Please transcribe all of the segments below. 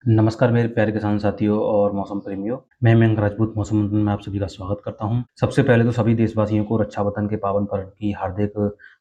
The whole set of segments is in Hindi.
नमस्कार मेरे प्यारे किसान साथियों और मौसम प्रेमियों। मैं मयंक राजपूत मौसम मंथन में आप सभी का स्वागत करता हूं। सबसे पहले तो सभी देशवासियों को रक्षाबंधन के पावन पर्व की हार्दिक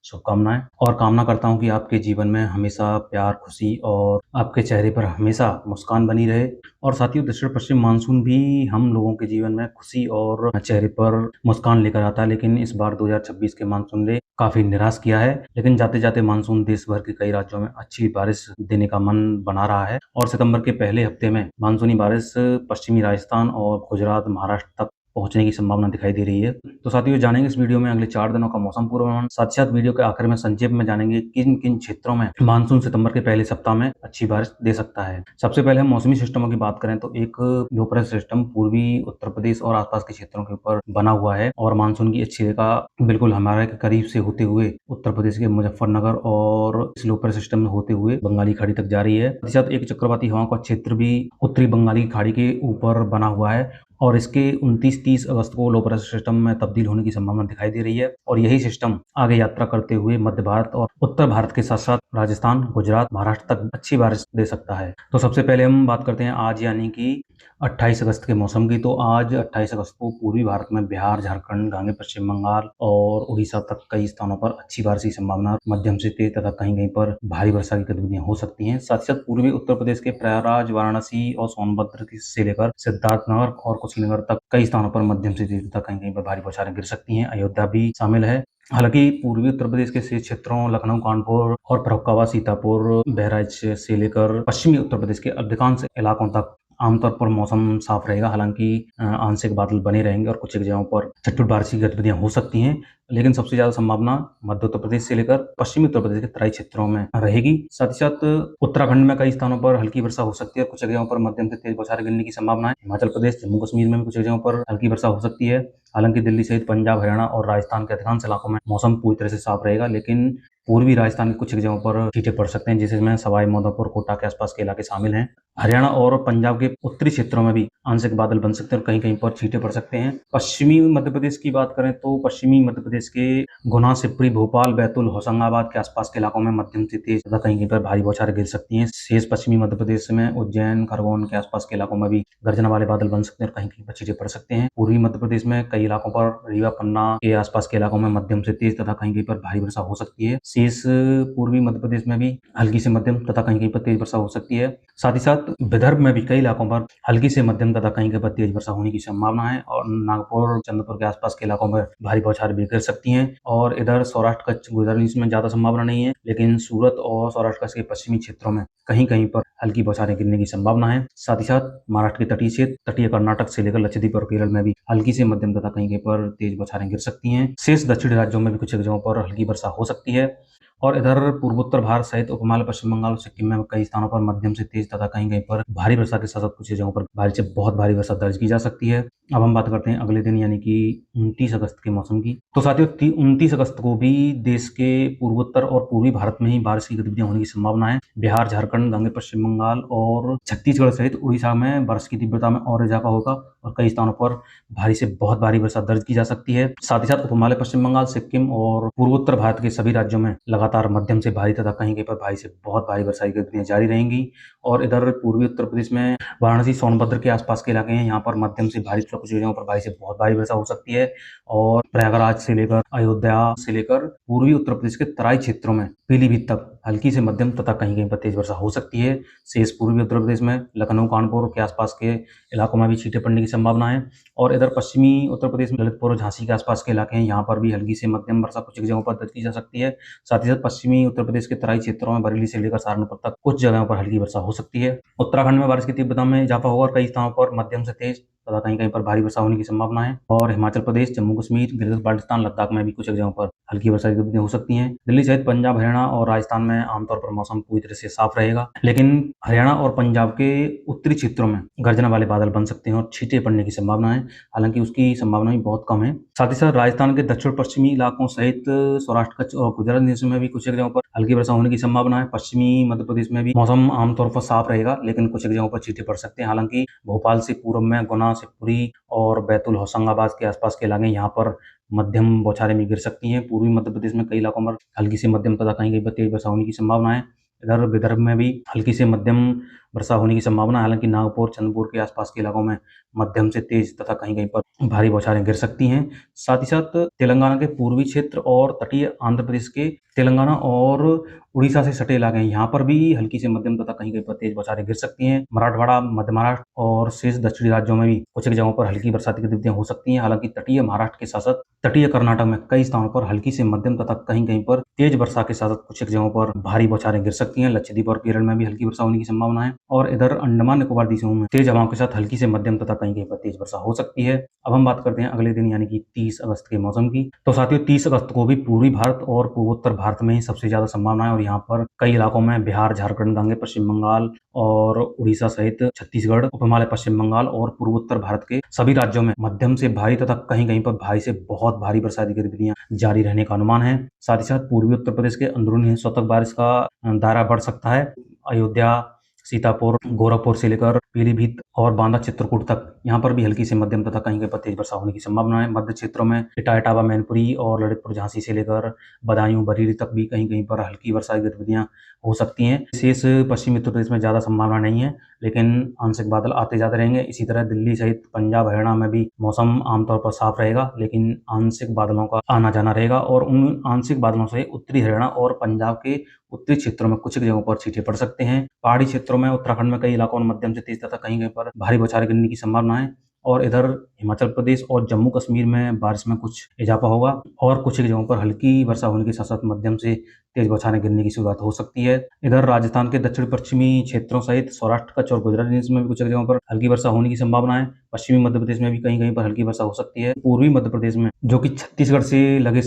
शुभकामनाएं और कामना करता हूं कि आपके जीवन में हमेशा प्यार, खुशी और आपके चेहरे पर हमेशा मुस्कान बनी रहे। और साथियों, दक्षिण पश्चिम मानसून भी हम लोगों के जीवन में खुशी और चेहरे पर मुस्कान लेकर आता है, लेकिन इस बार 2026 के मानसून ने काफी निराश किया है। लेकिन जाते जाते मानसून देश भर के कई राज्यों में अच्छी बारिश देने का मन बना रहा है और सितंबर के पहले हफ्ते में मानसूनी बारिश पश्चिमी राजस्थान और गुजरात, महाराष्ट्र तक पहुंचने की संभावना दिखाई दे रही है। तो साथियों, जानेंगे इस वीडियो में अगले 4 दिनों का मौसम पूर्वानुमान। साथ ही साथ वीडियो के आखिर में संक्षेप में जानेंगे किन किन क्षेत्रों में मानसून सितंबर के पहले सप्ताह में अच्छी बारिश दे सकता है। सबसे पहले हम मौसमी सिस्टमों की बात करें तो एक लो प्रेशर सिस्टम पूर्वी उत्तर प्रदेश और आसपास के क्षेत्रों के ऊपर बना हुआ है और मानसून की अच्छी रेखा बिल्कुल हमारे करीब से होते हुए उत्तर प्रदेश के मुजफ्फरनगर और इस लो प्रेशर सिस्टम में होते हुए बंगाली खाड़ी तक जा रही है। साथ ही साथ एक चक्रवाती हवाओं का क्षेत्र भी उत्तरी बंगाली खाड़ी के ऊपर बना हुआ है और इसके 29-30 अगस्त को लो प्रेशर सिस्टम में तब्दील होने की संभावना दिखाई दे रही है और यही सिस्टम आगे यात्रा करते हुए मध्य भारत और उत्तर भारत के साथ साथ राजस्थान, गुजरात, महाराष्ट्र तक अच्छी बारिश दे सकता है। तो सबसे पहले हम बात करते हैं आज यानी कि 28 अगस्त के मौसम की। तो आज 28 अगस्त को पूर्वी भारत में बिहार, झारखंड, गांगे पश्चिम बंगाल और उड़ीसा तक कई स्थानों पर अच्छी बारिश की संभावना, मध्यम से तेज तथा कहीं कहीं पर भारी वर्षा की गतिविधियां हो सकती हैं। साथ ही साथ पूर्वी उत्तर प्रदेश के प्रयागराज, वाराणसी और सोनभद्र से लेकर सिद्धार्थनगर और कुशीनगर तक कई स्थानों पर मध्यम से तेज तथा कहीं कहीं पर भारी बौछारें गिर सकती हैं। अयोध्या भी शामिल है। हालांकि पूर्वी उत्तर प्रदेश के शेष क्षेत्रों लखनऊ, कानपुर और फर्रुखाबाद, सीतापुर, बहराइच से लेकर पश्चिमी उत्तर प्रदेश के अधिकांश इलाकों तक आमतौर पर मौसम साफ रहेगा। हालांकि आंशिक बादल बने रहेंगे और कुछ एक जगहों पर छटपुट बारिश की गतिविधियां हो सकती हैं, लेकिन सबसे ज्यादा संभावना मध्य उत्तर प्रदेश से लेकर पश्चिमी उत्तर प्रदेश के तराई क्षेत्रों में रहेगी। साथ ही साथ उत्तराखंड में कई स्थानों पर हल्की वर्षा हो सकती है, कुछ जगहों पर मध्यम से तेज बौछारें गिरने की संभावना है। हिमाचल प्रदेश, जम्मू कश्मीर में भी कुछ जगहों पर हल्की वर्षा हो सकती है। हालांकि दिल्ली सहित पंजाब, हरियाणा और राजस्थान के अधिकांश इलाकों में मौसम पूरी तरह से साफ रहेगा, लेकिन पूर्वी राजस्थान के कुछ जगहों पर छींटे पड़ सकते हैं, जिसमें सवाई माधोपुर, कोटा के आसपास के इलाके शामिल हैं। हरियाणा और पंजाब के उत्तरी क्षेत्रों में भी आंशिक बादल बन सकते हैं और कहीं कहीं पर छींटे पड़ सकते हैं। पश्चिमी मध्य प्रदेश की बात करें तो पश्चिमी मध्य प्रदेश के गुना, सिपरी, भोपाल, बैतूल, होशंगाबाद के आसपास के इलाकों में मध्यम से तेज तथा कहीं कहीं पर भारी बौछारें गिर सकती हैं। शेष पश्चिमी मध्य प्रदेश में उज्जैन, खरगोन के आसपास के इलाकों में भी गर्जना वाले बादल बन सकते हैं और कहीं कहीं पर छींटे पड़ सकते हैं। पूर्वी मध्य प्रदेश में कई इलाकों पर रीवा, पन्ना के आसपास के इलाकों में मध्यम से तेज तथा कहीं कहीं पर भारी वर्षा हो सकती है। शेष पूर्वी मध्य प्रदेश में भी हल्की से मध्यम तथा कहीं कहीं पर तेज वर्षा हो सकती है। साथ ही साथ विदर्भ में भी कई इलाकों पर हल्की से मध्यम तथा कहीं कहीं पर तेज वर्षा होने की संभावना है और नागपुर, चंद्रपुर के आसपास के इलाकों में भारी बौछारें भी गिर सकती हैं। और इधर सौराष्ट्र कच्छ, गुजरात में ज्यादा संभावना नहीं है, लेकिन सूरत और सौराष्ट्र कच्छ के पश्चिमी क्षेत्रों में कहीं कहीं पर हल्की बौछारें गिरने की संभावना है। साथ ही साथ महाराष्ट्र के तटीय क्षेत्र, तटीय कर्नाटक से लेकर लक्षद्वीप और केरल में भी हल्की से मध्यम तथा कहीं कहीं पर तेज बौछारें गिर सकती हैं। शेष दक्षिणी राज्यों में भी कुछ जगहों पर हल्की वर्षा हो सकती है। और इधर पूर्वोत्तर भारत सहित उपमहाल पश्चिम बंगाल और सिक्किम में कई स्थानों पर मध्यम से तेज तथा कहीं कहीं पर भारी वर्षा के साथ साथ कुछ जगहों पर भारी से बहुत भारी वर्षा दर्ज की जा सकती है। अब हम बात करते हैं अगले दिन यानी कि 29 अगस्त के मौसम की। तो साथियों, 29 अगस्त को भी देश के पूर्वोत्तर और पूर्वी भारत में ही बारिश की गतिविधियां होने की संभावना है। बिहार, झारखंड, गांगे पश्चिम बंगाल और छत्तीसगढ़ सहित उड़ीसा में बारिश की तीव्रता में और इजाफा होगा और कई स्थानों पर भारी से बहुत भारी वर्षा दर्ज की जा सकती है। साथ ही साथ उपमहाल पश्चिम बंगाल, सिक्किम और पूर्वोत्तर भारत के सभी राज्यों में लगातार मध्यम से भारी तथा कहीं कहीं पर भारी से बहुत भारी वर्षा की गतिविधियां जारी रहेंगी। और इधर पूर्वी उत्तर प्रदेश में वाराणसी, सोनभद्र के आसपास के इलाके हैं, यहाँ पर मध्यम से भारी कुछ जगहों पर भारी से बहुत भारी वर्षा हो सकती है। और प्रयागराज से लेकर अयोध्या से लेकर पूर्वी उत्तर प्रदेश के तराई क्षेत्रों में पीलीभीत तक हल्की से मध्यम तथा कहीं कहीं पर तेज वर्षा हो सकती है। शेष पूर्वी उत्तर प्रदेश में लखनऊ, कानपुर के आसपास के इलाकों में भी छींटे पड़ने की संभावना है। और इधर पश्चिमी उत्तर प्रदेश में ललितपुर और झांसी के आसपास के इलाके हैं, यहाँ पर भी हल्की से मध्यम वर्षा कुछ जगहों पर दर्ज की जा सकती है। साथ ही साथ पश्चिमी उत्तर प्रदेश के तराई क्षेत्रों में बरेली से लेकर सहारनपुर तक कुछ जगहों पर हल्की वर्षा हो सकती है। उत्तराखंड में बारिश की तीव्रता में इजाफा होगा और कई स्थानों पर मध्यम से तेज तथा कहीं कहीं पर भारी वर्षा होने की संभावना है। और हिमाचल प्रदेश, जम्मू कश्मीर, गिलगित बाल्टिस्तान, लद्दाख में भी कुछ जगहों पर हल्की वर्षा की गतिविधियां हो सकती हैं। दिल्ली सहित पंजाब, हरियाणा और राजस्थान में आमतौर पर मौसम पूरी तरह से साफ रहेगा, लेकिन हरियाणा और पंजाब के उत्तरी क्षेत्रों में गर्जना वाले बादल बन सकते हैं और छींटे पड़ने की संभावना है। हालांकि उसकी संभावना भी बहुत कम है। साथ ही साथ राजस्थान के दक्षिण पश्चिमी इलाकों सहित सौराष्ट्र कच्छ और गुजरात में भी कुछ जगहों पर हल्की वर्षा होने की संभावना है। पश्चिमी मध्य प्रदेश में भी मौसम आमतौर पर साफ रहेगा, लेकिन कुछ जगहों पर छींटे पड़ सकते हैं। हालांकि भोपाल से पूर्व में गुना, शिवपुरी और बैतूल, होशंगाबाद के आसपास के इलाके यहाँ पर मध्यम बौछारें भी गिर सकती हैं। पूर्वी मध्य प्रदेश में कई इलाकों पर हल्की से मध्यम तथा कहीं कहीं पर तेज वर्षा होने की संभावना है। इधर विदर्भ में भी हल्की से मध्यम वर्षा होने की संभावना है। हालांकि नागपुर, चंद्रपुर के आसपास के इलाकों में मध्यम से तेज तथा कहीं-कहीं पर भारी बौछारें गिर सकती हैं। साथ ही साथ तेलंगाना के पूर्वी क्षेत्र और तटीय आंध्र प्रदेश के तेलंगाना और उड़ीसा से सटे इलाके हैं, यहाँ पर भी हल्की से मध्यम तथा कहीं-कहीं पर तेज बौछारें गिर सकती हैं। मराठवाड़ा, मध्य महाराष्ट्र और शेष दक्षिणी राज्यों में भी कुछ एक जगहों पर हल्की बरसात की गतिविधियां हो सकती हैं। हालांकि तटीय महाराष्ट्र के साथ-साथ तटीय कर्नाटक में कई स्थानों पर हल्की से मध्यम तथा कहीं-कहीं पर तेज वर्षा के साथ-साथ कुछ एक जगहों पर भारी बौछारें गिर सकती हैं। लक्षद्वीप और केरल में भी हल्की वर्षा होने की संभावना है और इधर अंडमान निकोबार द्वीपों में तेज हवाओं के साथ हल्की से मध्यम तथा कहीं-कहीं पर तेज वर्षा हो सकती है। अब हम बात करते हैं अगले दिन यानी कि 30 अगस्त के मौसम की। तो साथियों 30 अगस्त को भी पूर्वी भारत और पूर्वोत्तर भारत में ही सबसे ज्यादा संभावना है और यहाँ पर कई इलाकों में बिहार, झारखंड, गांगे, पश्चिम बंगाल और उड़ीसा सहित छत्तीसगढ़, उप हिमालय, पश्चिम बंगाल और पूर्वोत्तर भारत के सभी राज्यों में मध्यम से भारी तथा कहीं-कहीं पर भारी से बहुत भारी बरसात की गतिविधियां जारी रहने का अनुमान है। साथ ही साथ पूर्वी उत्तर प्रदेश के अंदरूनी हिस्सों तक बारिश का दायरा बढ़ सकता है। अयोध्या, सीतापुर, गोरखपुर से लेकर पीलीभीत और बांदा, चित्रकूट तक यहाँ पर भी हल्की से मध्यम तथा कहीं-कहीं पर तेज वर्षा होने की संभावना है। मध्य क्षेत्रों में इटावा, मैनपुरी और ललितपुर, झांसी से लेकर बदायूं, बरेली तक भी कहीं-कहीं पर हल्की वर्षा की गतिविधियां हो सकती हैं। शेष पश्चिमी उत्तर प्रदेश में ज्यादा संभावना नहीं है, लेकिन आंशिक बादल आते जाते रहेंगे। इसी तरह दिल्ली सहित पंजाब, हरियाणा में भी मौसम आमतौर पर साफ रहेगा, लेकिन आंशिक बादलों का आना जाना रहेगा और उन आंशिक बादलों से उत्तरी हरियाणा और पंजाब के उत्तरी क्षेत्रों में कुछ जगहों पर छींटे पड़ सकते हैं। पहाड़ी क्षेत्रों में उत्तराखंड में कई इलाकों में मध्यम से तेज तथा कहीं-कहीं पर भारी बौछारें गिरने की संभावना है और इधर हिमाचल प्रदेश और जम्मू कश्मीर में बारिश में कुछ इजाफा होगा और कुछ एक जगहों पर हल्की वर्षा होने के साथ-साथ मध्यम से तेज बौछारें गिरने की शुरुआत हो सकती है। इधर राजस्थान के दक्षिण पश्चिमी क्षेत्रों सहित सौराष्ट्र, कच्छ और गुजरात रेंज में भी कुछ एक जगहों पर हल्की वर्षा होने की संभावना है। पश्चिमी मध्य प्रदेश में भी कहीं-कहीं पर हल्की वर्षा हो सकती है। पूर्वी मध्य प्रदेश में, जो कि छत्तीसगढ़ से लगे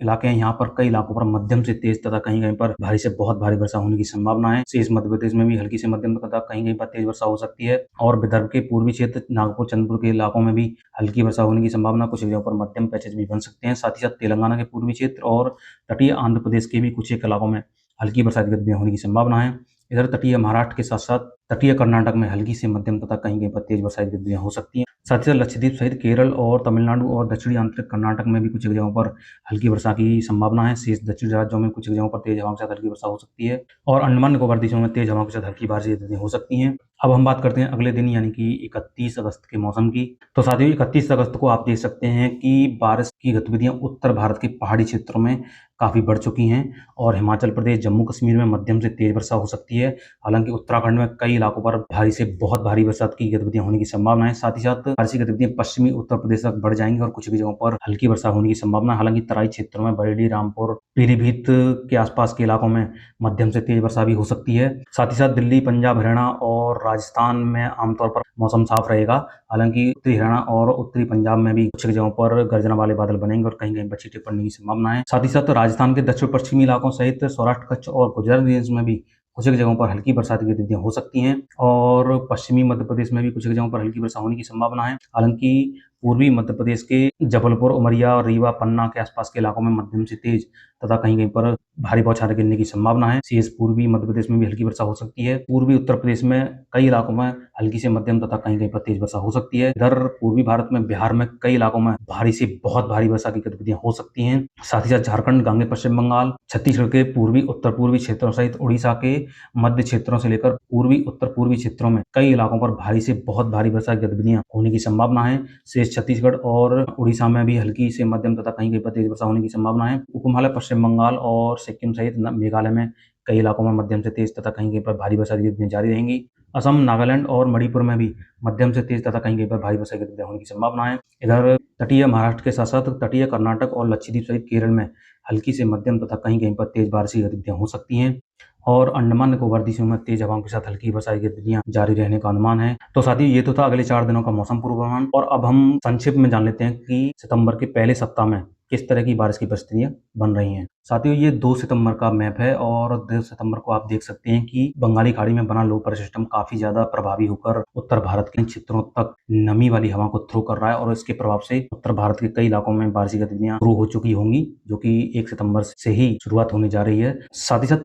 इलाके हैं, यहाँ पर कई इलाकों पर मध्यम से तेज तथा कहीं-कहीं पर भारी से बहुत भारी वर्षा होने की संभावना है। शेष मध्य प्रदेश में भी हल्की से मध्यम तथा कहीं-कहीं पर तेज वर्षा हो सकती है और विदर्भ के पूर्वी क्षेत्र, नागपुर, चंद्रपुर के इलाकों में भी हल्की वर्षा होने की संभावना, कुछ जगहों पर मध्यम पैचेज भी बन सकते हैं। साथ ही साथ तेलंगाना के पूर्वी क्षेत्र और तटीय आंध्र प्रदेश के भी कुछ एक इलाकों में हल्की बरसात की गतिविधियां होने की संभावना है। इधर तटीय महाराष्ट्र के साथ साथ तटीय कर्नाटक में हल्की से मध्यम तथा कहीं-कहीं पर तेज बरसात की गतिविधियां हो सकती हैं। साथ ही साथ लक्षद्वीप सहित केरल और तमिलनाडु और दक्षिणी आंतरिक कर्नाटक में भी कुछ एक जगहों पर हल्की वर्षा की संभावना है। शेष दक्षिणी राज्यों में कुछ एक जगहों पर तेज हवाओं के साथ हल्की वर्षा हो सकती है और अंडमान निकोबार द्वीपों में तेज हवाओं के साथ हल्की बारिश की गतिविधियां हो सकती हैं। अब हम बात करते हैं अगले दिन यानी कि 31 अगस्त के मौसम की। तो साथियों 31 अगस्त को आप देख सकते हैं कि बारिश की गतिविधियां उत्तर भारत के पहाड़ी क्षेत्रों में काफी बढ़ चुकी हैं और हिमाचल प्रदेश, जम्मू कश्मीर में मध्यम से तेज वर्षा हो सकती है। हालांकि उत्तराखंड में कई इलाकों पर भारी से बहुत भारी बरसात की गतिविधियां होने की संभावना है। साथ ही साथ बारिश की गतिविधियां पश्चिमी उत्तर प्रदेश तक बढ़ जाएंगी और कुछ भी जगहों पर हल्की वर्षा होने की संभावना है। हालांकि तराई क्षेत्रों में बरेली, रामपुर, पीलीभीत के आसपास के इलाकों में मध्यम से तेज वर्षा भी हो सकती है। साथ ही साथ दिल्ली, पंजाब, हरियाणा और राजस्थान में आमतौर पर मौसम साफ रहेगा। हालांकि उत्तरी हरियाणा और उत्तरी पंजाब में भी कुछ जगहों पर गर्जना वाले बादल बनेंगे और कहीं-कहीं पर छींटे पड़ने की संभावना है। साथ ही साथ राजस्थान के दक्षिण पश्चिमी इलाकों सहित सौराष्ट्र, कच्छ और गुजरात रेंज में भी कुछ एक जगहों पर हल्की बरसात की गतिविधियां हो सकती हैं और पश्चिमी मध्य प्रदेश में भी कुछ एक जगहों पर हल्की वर्षा होने की संभावना है। हालांकि पूर्वी मध्य प्रदेश के जबलपुर, उमरिया, रीवा, पन्ना के आसपास के इलाकों में मध्यम से तेज तथा कहीं-कहीं पर भारी बौछारें गिरने की संभावना है। शेष पूर्वी मध्य प्रदेश में भी हल्की वर्षा हो सकती है। पूर्वी उत्तर प्रदेश में कई इलाकों में हल्की से मध्यम तथा कहीं-कहीं पर तेज वर्षा हो सकती है। इधर पूर्वी भारत में, बिहार में कई इलाकों में भारी से बहुत भारी वर्षा की गतिविधियां हो सकती हैं। साथ ही साथ झारखंड, गांगे, पश्चिम बंगाल, छत्तीसगढ़ के पूर्वी उत्तर पूर्वी क्षेत्रों सहित उड़ीसा के मध्य क्षेत्रों से लेकर पूर्वी उत्तर पूर्वी क्षेत्रों में कई इलाकों पर भारी से बहुत भारी वर्षा की गतिविधियां होने की संभावना है। शेष छत्तीसगढ़ और उड़ीसा में भी हल्की से मध्यम तथा कहीं-कहीं पर तेज वर्षा होने की संभावना है। उप हिमालय, पश्चिम बंगाल और सिक्किम सहित मेघालय में कई इलाकों में मध्यम से तेज तथा कहीं-कहीं पर भारी वर्षा की गतिविधियां जारी रहेंगी। असम, नागालैंड और मणिपुर में भी मध्यम से तेज तथा कहीं-कहीं पर भारी वर्षा की गतिविधियां होने की संभावना है। इधर तटीय महाराष्ट्र के साथ साथ तटीय कर्नाटक और लक्षद्वीप सहित केरल में हल्की से मध्यम तथा कहीं-कहीं पर तेज बारिश की गतिविधियां हो सकती हैं और अंडमान निकोबार द्वीपों में तेज हवाओं के साथ हल्की वर्षा की गतिविधियां जारी रहने का अनुमान है। तो साथियों ये तो था अगले 4 दिनों का मौसम पूर्वानुमान और अब हम संक्षिप्त में जान लेते हैं कि सितंबर के पहले सप्ताह में किस तरह की बारिश की परिस्थितियां बन रही हैं। साथियों ये 2 सितंबर का मैप है और 2 सितंबर को आप देख सकते हैं कि बंगाली खाड़ी में बना लो प्रेशर सिस्टम काफी ज्यादा प्रभावी होकर उत्तर भारत के क्षेत्रों तक नमी वाली हवा को थ्रो कर रहा है और इसके प्रभाव से उत्तर भारत के कई इलाकों में बारिश की गतिविधियां शुरू हो चुकी होंगी, जो कि 1 सितंबर से ही शुरुआत होने जा रही है। साथ ही साथ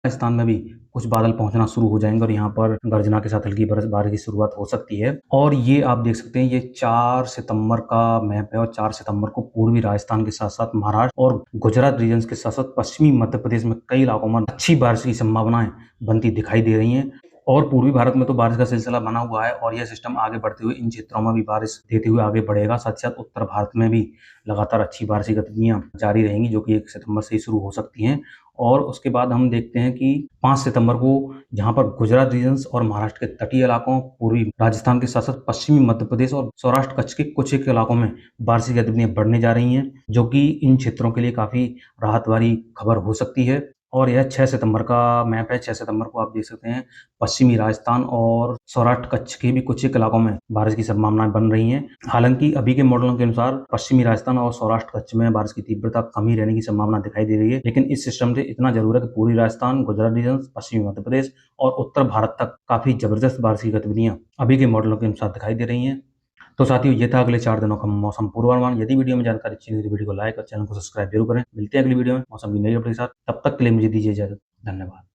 राजस्थान में भी कुछ बादल पहुंचना शुरू हो जाएंगे और यहाँ पर गर्जना के साथ हल्की बारिश की शुरुआत हो सकती है। और ये आप देख सकते हैं ये 4 सितंबर का मैप है और 4 सितंबर को पूर्वी राजस्थान के साथ साथ महाराष्ट्र और गुजरात रीजन के साथ साथ पश्चिमी मध्य प्रदेश में कई इलाकों में अच्छी बारिश की संभावनाएं बनती दिखाई दे रही हैं और पूर्वी भारत में तो बारिश का सिलसिला बना हुआ है और यह सिस्टम आगे बढ़ते हुए इन क्षेत्रों में भी बारिश देते हुए आगे बढ़ेगा। साथ ही साथ उत्तर भारत में भी लगातार अच्छी बारिश की गतिविधियाँ जारी रहेंगी, जो कि 1 सितंबर से ही शुरू हो सकती हैं। और उसके बाद हम देखते हैं कि 5 सितंबर को जहाँ पर गुजरात रीजन्स और महाराष्ट्र के तटीय इलाकों, पूर्वी राजस्थान के साथ-साथ पश्चिमी मध्य प्रदेश और सौराष्ट्र कच्छ के कुछ एक इलाकों में बारिश की गतिविधियाँ बढ़ने जा रही हैं, जो कि इन क्षेत्रों के लिए काफ़ी राहत वाली खबर हो सकती है। और यह 6 सितंबर का मैप है। 6 सितंबर को आप देख सकते हैं पश्चिमी राजस्थान और सौराष्ट्र कच्छ के भी कुछ एक इलाकों में बारिश की संभावनाएं बन रही हैं। हालांकि अभी के मॉडलों के अनुसार पश्चिमी राजस्थान और सौराष्ट्र कच्छ में बारिश की तीव्रता कम ही रहने की संभावना दिखाई दे रही है, लेकिन इस सिस्टम से इतना जरूर है कि पूरी राजस्थान, गुजरात रीजन, पश्चिमी मध्य प्रदेश और उत्तर भारत तक काफी जबरदस्त बारिश की गतिविधियां अभी के मॉडलों के अनुसार दिखाई दे रही हैं। तो साथियों, ये था अगले 4 दिनों का मौसम पूर्वानुमान। यदि वीडियो में जानकारी अच्छी लगी तो वीडियो को लाइक और चैनल को सब्सक्राइब जरूर करें। मिलते हैं अगली वीडियो में मौसम की नई अपडेट के साथ। तब तक के लिए मुझे दीजिए इजाजत। धन्यवाद।